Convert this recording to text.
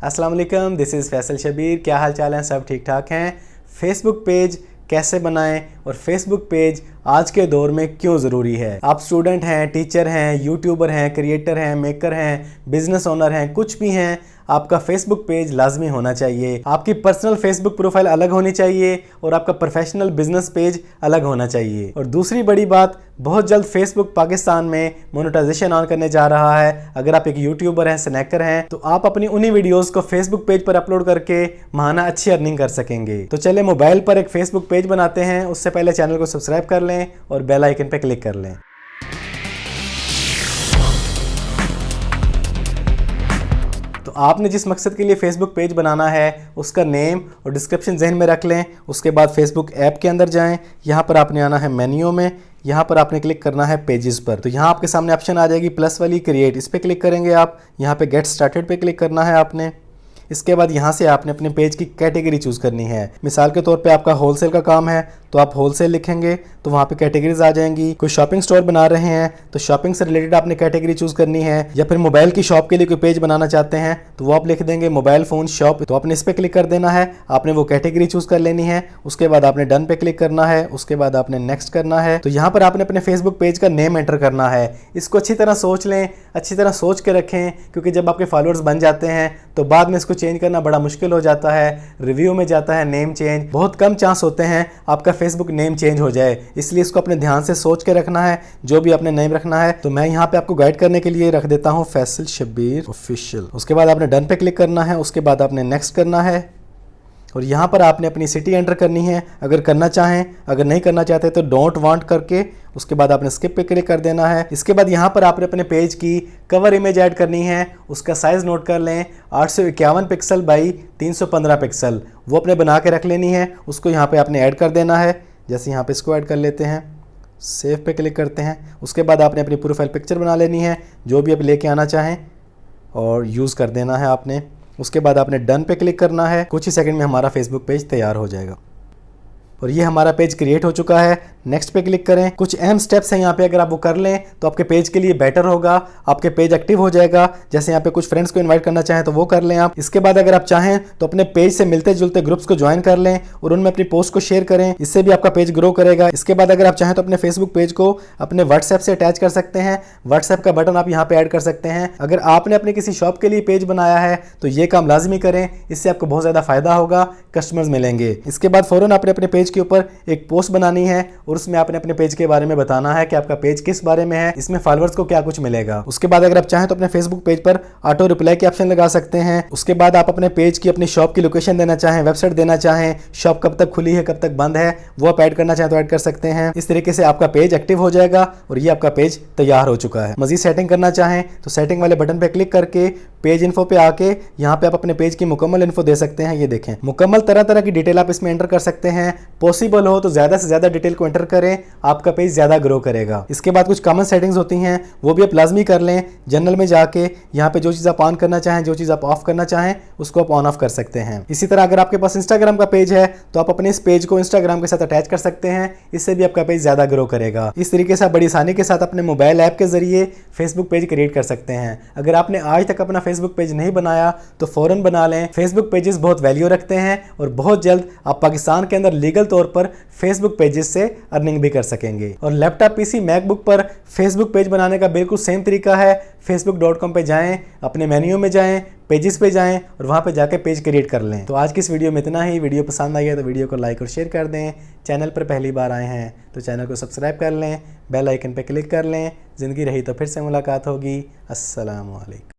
अस्सलाम वालेकुम, this is Faisal Shabir. क्या हाल चाल हैं? सब ठीक ठाक हैं। फेसबुक पेज कैसे बनाएं और फेसबुक पेज आज के दौर में क्यों ज़रूरी है? आप स्टूडेंट हैं, टीचर हैं, यूट्यूबर हैं, क्रिएटर हैं, मेकर हैं, बिजनेस ओनर हैं, कुछ भी हैं, आपका फेसबुक पेज लाजमी होना चाहिए। आपकी पर्सनल फेसबुक प्रोफाइल अलग होनी चाहिए और आपका प्रोफेशनल बिजनेस पेज अलग होना चाहिए। और दूसरी बड़ी बात, बहुत जल्द फेसबुक पाकिस्तान में मोनेटाइजेशन ऑन करने जा रहा है। अगर आप एक यूट्यूबर हैं, स्नैकर हैं, तो आप अपनी उन्हीं वीडियोस को फेसबुक पेज पर अपलोड करके माहाना अच्छी अर्निंग कर सकेंगे। तो चले मोबाइल पर एक फेसबुक पेज बनाते हैं। उससे पहले चैनल को सब्सक्राइब कर लें और बेल आइकन पर क्लिक कर लें। तो आपने जिस मकसद के लिए फेसबुक पेज बनाना है उसका नेम और डिस्क्रिप्शन जहन में रख लें। उसके बाद फेसबुक ऐप के अंदर जाएं। यहाँ पर आपने आना है मेन्यू में, यहाँ पर आपने क्लिक करना है पेजेस पर। तो यहाँ आपके सामने ऑप्शन आ जाएगी प्लस वाली क्रिएट, इस पर क्लिक करेंगे आप। यहाँ पे गेट स्टार्टेड पे क्लिक करना है आपने। इसके बाद यहाँ से आपने अपने पेज की कैटेगरी चूज़ करनी है। मिसाल के तौर पे आपका होलसेल का काम है तो आप होलसेल लिखेंगे तो वहाँ पे कैटेगरीज आ जाएंगी। कोई शॉपिंग स्टोर बना रहे हैं तो शॉपिंग से रिलेटेड आपने कैटेगरी चूज़ करनी है। या फिर मोबाइल की शॉप के लिए कोई पेज बनाना चाहते हैं तो वो आप लिख देंगे मोबाइल फ़ोन शॉप, तो आपने इस पर क्लिक कर देना है। आपने वो कैटेगरी चूज़ कर लेनी है। उसके बाद आपने डन पे क्लिक करना है। उसके बाद आपने नेक्स्ट करना है। तो यहाँ पर आपने अपने फेसबुक पेज का नेम एंटर करना है। इसको अच्छी तरह सोच लें, अच्छी तरह सोच के रखें, क्योंकि जब आपके फॉलोअर्स बन जाते हैं तो बाद में इसको चेंज करना बड़ा मुश्किल हो जाता है। रिव्यू में जाता है नेम चेंज, बहुत कम चांस होते हैं आपका फेसबुक नेम चेंज हो जाए। इसलिए इसको अपने ध्यान से सोच के रखना है जो भी आपने नेम रखना है। तो मैं यहाँ पे आपको गाइड करने के लिए रख देता हूँ फैसल शबीर ऑफिशियल। उसके बाद आपने डन पे क्लिक करना है। उसके बाद आपने नेक्स्ट करना है और यहाँ पर आपने अपनी सिटी एंटर करनी है अगर करना चाहें। अगर नहीं करना चाहते तो डोंट वांट करके उसके बाद आपने स्किप पे क्लिक कर देना है। इसके बाद यहाँ पर आपने अपने पेज की कवर इमेज ऐड करनी है। उसका साइज़ नोट कर लें, 851 पिक्सल बाई 315 पिक्सल, वो अपने बना के रख लेनी है। उसको यहाँ पर आपने ऐड कर देना है। जैसे यहाँ पे इसको ऐड कर लेते हैं, सेव पे क्लिक करते हैं। उसके बाद आपने अपनी प्रोफाइल पिक्चर बना लेनी है जो भी आप लेके आना चाहें और यूज़ कर देना है आपने। उसके बाद आपने डन पे क्लिक करना है। कुछ ही सेकंड में हमारा फेसबुक पेज तैयार हो जाएगा और ये हमारा पेज क्रिएट हो चुका है। नेक्स्ट पे क्लिक करें। कुछ अहम स्टेप्स हैं यहाँ पे, अगर आप वो कर लें तो आपके पेज के लिए बेटर होगा, आपके पेज एक्टिव हो जाएगा। जैसे यहाँ पे कुछ फ्रेंड्स को इनवाइट करना चाहें तो वो कर लें आप। इसके बाद अगर आप चाहें तो अपने पेज से मिलते जुलते ग्रुप्स को ज्वाइन कर लें और उनमें अपनी पोस्ट को शेयर करें, इससे भी आपका पेज ग्रो करेगा। इसके बाद अगर आप चाहें तो अपने फेसबुक पेज को अपने व्हाट्सएप से अटैच कर सकते हैं। व्हाट्सएप का बटन आप यहाँ पे ऐड कर सकते हैं। अगर आपने अपने किसी शॉप के लिए पेज बनाया है तो ये काम लाजमी करें, इससे आपको बहुत ज़्यादा फायदा होगा, कस्टमर्स मिलेंगे। इसके बाद फ़ौरन आपने अपने पेज के ऊपर एक पोस्ट बनानी है और उसमें आपने अपने पेज के बारे में बताना है कि आपका पेज किस बारे में है, इसमें फॉलोअर्स को क्या कुछ मिलेगा। उसके बाद अगर आप चाहें तो अपने फेसबुक पेज पर ऑटो रिप्लाई के ऑप्शन लगा सकते हैं। उसके बाद आप अपने पेज की अपनी शॉप की लोकेशन देना चाहें, वेबसाइट देना चाहें, शॉप कब तक खुली है, कब तक बंद है, वो आप ऐड करना चाहें तो ऐड कर सकते हैं। इस तरीके से आपका पेज एक्टिव हो जाएगा और ये आपका पेज तैयार हो चुका है। मजीद सेटिंग करना चाहें तो सेटिंग वाले बटन पर क्लिक करके पेज इन्फो पे आके यहाँ पे आप अपने पेज की मुकम्मल इन्फो दे सकते हैं। ये देखें, मुकम्मल तरह तरह की डिटेल आप इसमें एंटर कर सकते हैं। पॉसिबल हो तो ज़्यादा से ज़्यादा डिटेल को एंटर करें, आपका पेज ज़्यादा ग्रो करेगा। इसके बाद कुछ कॉमन सेटिंग्स होती हैं, वो भी आप लाजमी कर लें। जनरल में जाके यहाँ पे जो चीज़ आप ऑन करना चाहें, जो चीज़ आप ऑफ करना चाहें, उसको आप ऑन ऑफ कर सकते हैं। इसी तरह अगर आपके पास इंस्टाग्राम का पेज है तो आप अपने इस पेज को इंस्टाग्राम के साथ अटैच कर सकते हैं, इससे भी आपका पेज ज़्यादा ग्रो करेगा। इस तरीके से आप बड़ी आसानी के साथ अपने मोबाइल ऐप के जरिए फेसबुक पेज क्रिएट कर सकते हैं। अगर आपने आज तक अपना फेसबुक पेज नहीं बनाया तो फौरन बना लें। फेसबुक पेजेस बहुत वैल्यू रखते हैं और बहुत जल्द आप पाकिस्तान के अंदर लीगल तौर पर फेसबुक पेजेस से अर्निंग भी कर सकेंगे। और लैपटॉप, पीसी, मैकबुक पर फेसबुक पेज बनाने का बिल्कुल सेम तरीका है। facebook.com पे जाएं, अपने मेन्यू में जाएं, पेजेस पे जाएं और वहां पे जाके पेज क्रिएट कर लें। तो आज की इस वीडियो में इतना ही। वीडियो पसंद आई है तो वीडियो को लाइक और शेयर कर दें। चैनल पर पहली बार आए हैं तो चैनल को सब्सक्राइब कर लें, बेल आइकन पे क्लिक कर लें। ज़िंदगी रही तो फिर से मुलाकात होगी। अस्सलाम वालेकुम।